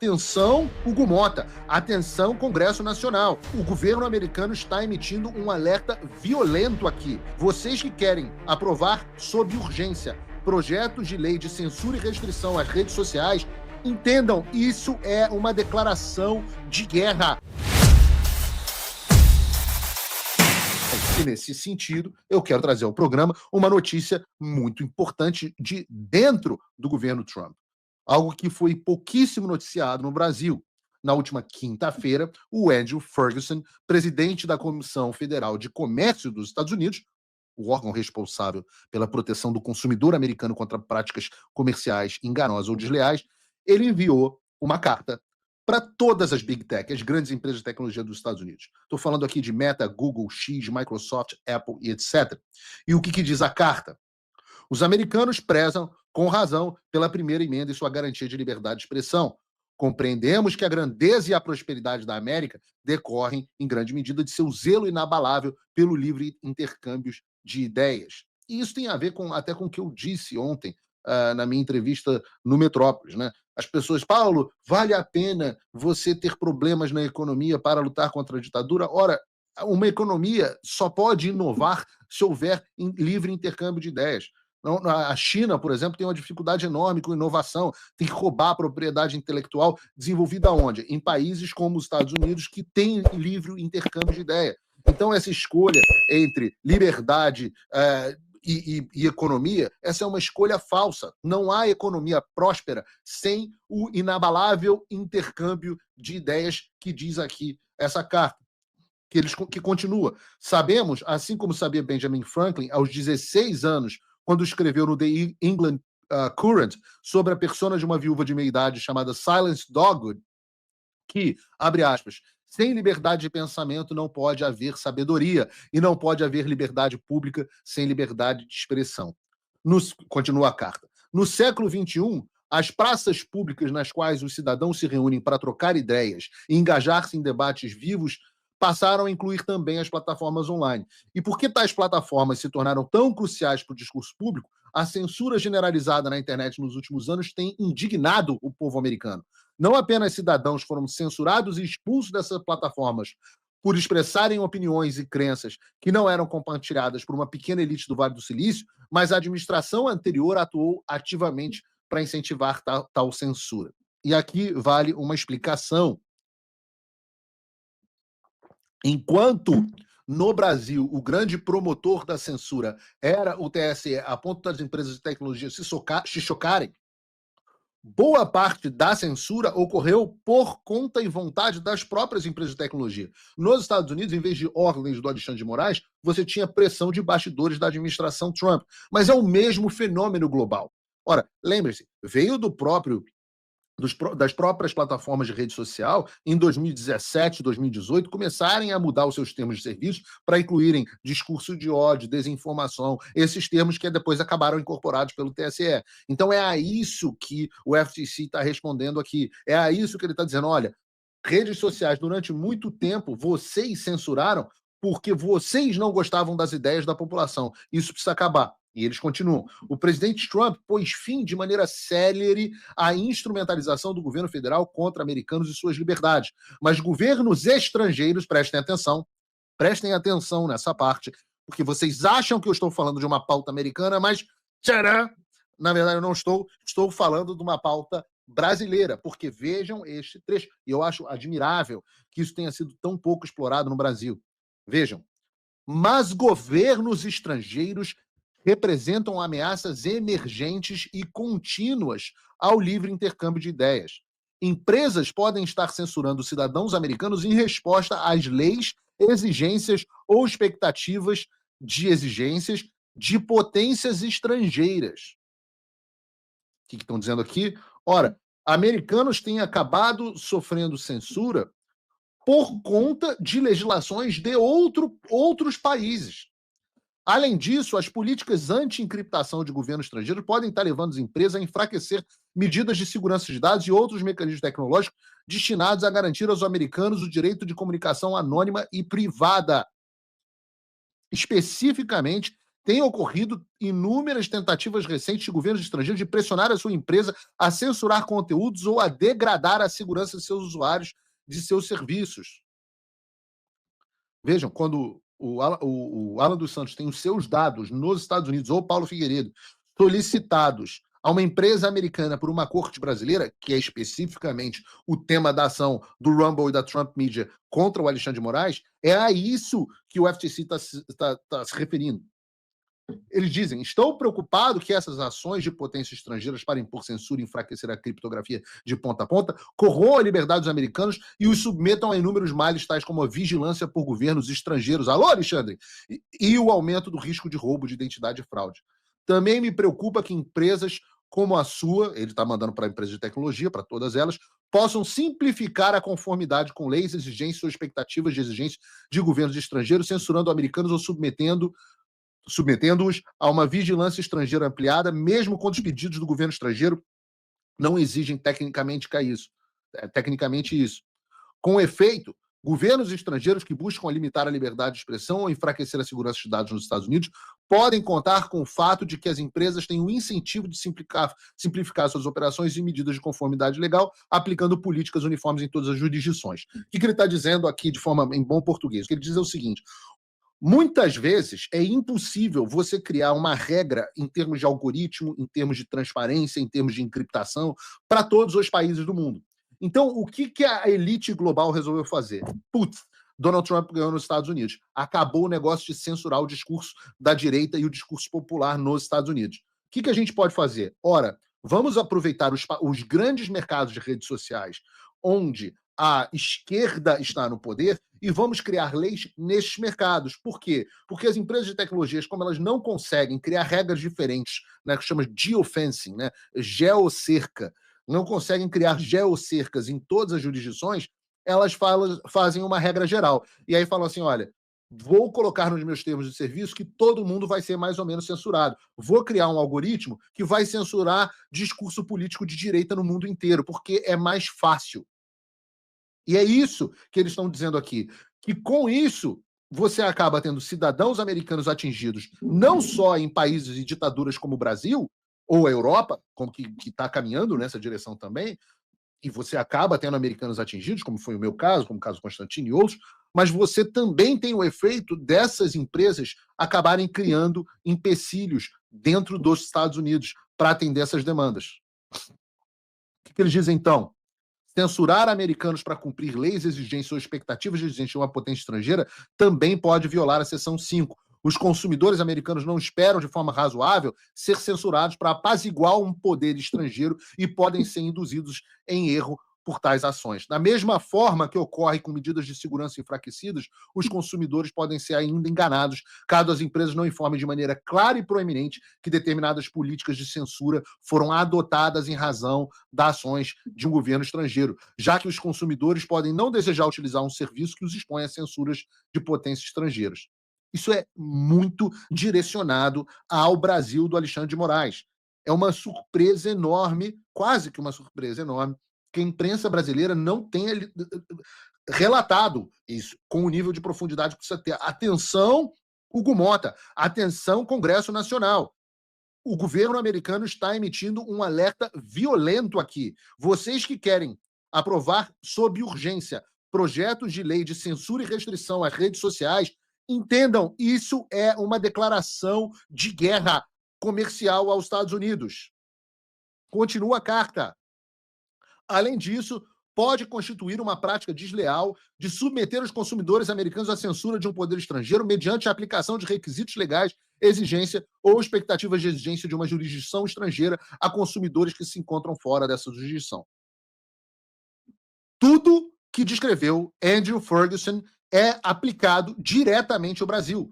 Atenção, Hugo Mota. Atenção, Congresso Nacional. O governo americano está emitindo um alerta violento aqui. Vocês que querem aprovar sob urgência projetos de lei de censura e restrição às redes sociais, entendam, isso é uma declaração de guerra. E nesse sentido, eu quero trazer ao programa uma notícia muito importante de dentro do governo Trump. Algo que foi pouquíssimo noticiado no Brasil. Na última quinta-feira, o Andrew Ferguson, presidente da Comissão Federal de Comércio dos Estados Unidos, o órgão responsável pela proteção do consumidor americano contra práticas comerciais enganosas ou desleais, ele enviou uma carta para todas as Big Tech, as grandes empresas de tecnologia dos Estados Unidos. Estou falando aqui de Meta, Google, X, Microsoft, Apple e etc. E o que diz a carta? Os americanos prezam, com razão, pela primeira emenda e sua garantia de liberdade de expressão. Compreendemos que a grandeza e a prosperidade da América decorrem, em grande medida, de seu zelo inabalável pelo livre intercâmbio de ideias. E isso tem a ver até com o que eu disse ontem, na minha entrevista no Metrópolis, né? As pessoas, Paulo, vale a pena você ter problemas na economia para lutar contra a ditadura? Ora, uma economia só pode inovar se houver livre intercâmbio de ideias. A China, por exemplo, tem uma dificuldade enorme com inovação, tem que roubar a propriedade intelectual desenvolvida onde? Em países como os Estados Unidos, que têm livre intercâmbio de ideia. Então, essa escolha entre liberdade e economia, essa é uma escolha falsa. Não há economia próspera sem o inabalável intercâmbio de ideias que diz aqui essa carta. Que continua. Sabemos, assim como sabia Benjamin Franklin, aos 16 anos, quando escreveu no The England Current sobre a persona de uma viúva de meia-idade chamada Silence Dogwood, que, abre aspas, sem liberdade de pensamento não pode haver sabedoria e não pode haver liberdade pública sem liberdade de expressão. Continua a carta. No século XXI, as praças públicas nas quais os cidadãos se reúnem para trocar ideias e engajar-se em debates vivos passaram a incluir também as plataformas online. E porque tais plataformas se tornaram tão cruciais para o discurso público, a censura generalizada na internet nos últimos anos tem indignado o povo americano. Não apenas cidadãos foram censurados e expulsos dessas plataformas por expressarem opiniões e crenças que não eram compartilhadas por uma pequena elite do Vale do Silício, mas a administração anterior atuou ativamente para incentivar tal censura. E aqui vale uma explicação. Enquanto no Brasil o grande promotor da censura era o TSE, a ponto das empresas de tecnologia se chocarem, boa parte da censura ocorreu por conta e vontade das próprias empresas de tecnologia. Nos Estados Unidos, em vez de ordens do Alexandre de Moraes, você tinha pressão de bastidores da administração Trump. Mas é o mesmo fenômeno global. Ora, lembre-se, veio das próprias plataformas de rede social, em 2017, 2018, começarem a mudar os seus termos de serviço para incluírem discurso de ódio, desinformação, esses termos que depois acabaram incorporados pelo TSE. Então é a isso que o FTC está respondendo aqui. É a isso que ele está dizendo, olha, redes sociais, durante muito tempo, vocês censuraram porque vocês não gostavam das ideias da população. Isso precisa acabar. E eles continuam. O presidente Trump pôs fim de maneira célere à instrumentalização do governo federal contra americanos e suas liberdades. Mas governos estrangeiros, prestem atenção nessa parte, porque vocês acham que eu estou falando de uma pauta americana, mas tcharam, na verdade eu não estou falando de uma pauta brasileira, porque vejam este trecho. E eu acho admirável que isso tenha sido tão pouco explorado no Brasil. Vejam, mas governos estrangeiros representam ameaças emergentes e contínuas ao livre intercâmbio de ideias. Empresas podem estar censurando cidadãos americanos em resposta às leis, exigências ou expectativas de exigências de potências estrangeiras. O que estão dizendo aqui? Ora, americanos têm acabado sofrendo censura por conta de legislações de outros países. Além disso, as políticas anti-encriptação de governo estrangeiro podem estar levando as empresas a enfraquecer medidas de segurança de dados e outros mecanismos tecnológicos destinados a garantir aos americanos o direito de comunicação anônima e privada. Especificamente, Têm ocorrido inúmeras tentativas recentes de governos estrangeiros de pressionar a sua empresa a censurar conteúdos ou a degradar a segurança de seus usuários de seus serviços. Vejam, quando o Alan dos Santos tem os seus dados nos Estados Unidos, ou o Paulo Figueiredo, solicitados a uma empresa americana por uma corte brasileira, que é especificamente o tema da ação do Rumble e da Trump Media contra o Alexandre de Moraes, é a isso que o FTC está se referindo. Eles dizem: estou preocupado que essas ações de potências estrangeiras para impor censura e enfraquecer a criptografia de ponta a ponta corroam a liberdade dos americanos e os submetam a inúmeros males, tais como a vigilância por governos estrangeiros. Alô, Alexandre? E o aumento do risco de roubo de identidade e fraude. Também me preocupa que empresas como a sua, ele está mandando para a empresa de tecnologia, para todas elas, possam simplificar a conformidade com leis, exigências ou expectativas de exigência de governos estrangeiros, censurando americanos ou submetendo-os a uma vigilância estrangeira ampliada, mesmo quando os pedidos do governo estrangeiro não exigem tecnicamente isso. Com efeito, governos estrangeiros que buscam limitar a liberdade de expressão ou enfraquecer a segurança de dados nos Estados Unidos podem contar com o fato de que as empresas têm o incentivo de simplificar suas operações e medidas de conformidade legal, aplicando políticas uniformes em todas as jurisdições. O que ele está dizendo aqui de forma em bom português? O que ele diz é o seguinte: muitas vezes é impossível você criar uma regra em termos de algoritmo, em termos de transparência, em termos de encriptação, para todos os países do mundo. Então, o que a elite global resolveu fazer? Putz, Donald Trump ganhou nos Estados Unidos. Acabou o negócio de censurar o discurso da direita e o discurso popular nos Estados Unidos. O que a gente pode fazer? Ora, vamos aproveitar os grandes mercados de redes sociais, onde a esquerda está no poder, e vamos criar leis nesses mercados. Por quê? Porque as empresas de tecnologias, como elas não conseguem criar regras diferentes, né, que chama de geofencing, né, geocerca, não conseguem criar geocercas em todas as jurisdições, elas fazem uma regra geral. E aí falam assim: olha, vou colocar nos meus termos de serviço que todo mundo vai ser mais ou menos censurado. Vou criar um algoritmo que vai censurar discurso político de direita no mundo inteiro, porque é mais fácil. E é isso que eles estão dizendo aqui, que com isso você acaba tendo cidadãos americanos atingidos não só em países e ditaduras como o Brasil, ou a Europa, como que está caminhando nessa direção também, e você acaba tendo americanos atingidos, como foi o meu caso, como o caso Constantino e outros, mas você também tem o efeito dessas empresas acabarem criando empecilhos dentro dos Estados Unidos para atender essas demandas. O que eles dizem, então? Censurar americanos para cumprir leis, exigências ou expectativas de exigência de uma potência estrangeira também pode violar a seção 5. Os consumidores americanos não esperam, de forma razoável, ser censurados para apaziguar um poder estrangeiro e podem ser induzidos em erro por tais ações. Da mesma forma que ocorre com medidas de segurança enfraquecidas, os consumidores podem ser ainda enganados caso as empresas não informem de maneira clara e proeminente que determinadas políticas de censura foram adotadas em razão das ações de um governo estrangeiro, já que os consumidores podem não desejar utilizar um serviço que os expõe a censuras de potências estrangeiras. Isso é muito direcionado ao Brasil do Alexandre de Moraes. É uma surpresa enorme, quase que uma surpresa enorme, que a imprensa brasileira não tenha relatado isso com o nível de profundidade que precisa ter. Atenção, Hugo Mota, atenção, Congresso Nacional. O governo americano está emitindo um alerta violento aqui. Vocês que querem aprovar sob urgência projetos de lei de censura e restrição às redes sociais, entendam, isso é uma declaração de guerra comercial aos Estados Unidos. Continua a carta. Além disso, pode constituir uma prática desleal de submeter os consumidores americanos à censura de um poder estrangeiro mediante a aplicação de requisitos legais, exigência ou expectativas de exigência de uma jurisdição estrangeira a consumidores que se encontram fora dessa jurisdição. Tudo que descreveu Andrew Ferguson é aplicado diretamente ao Brasil.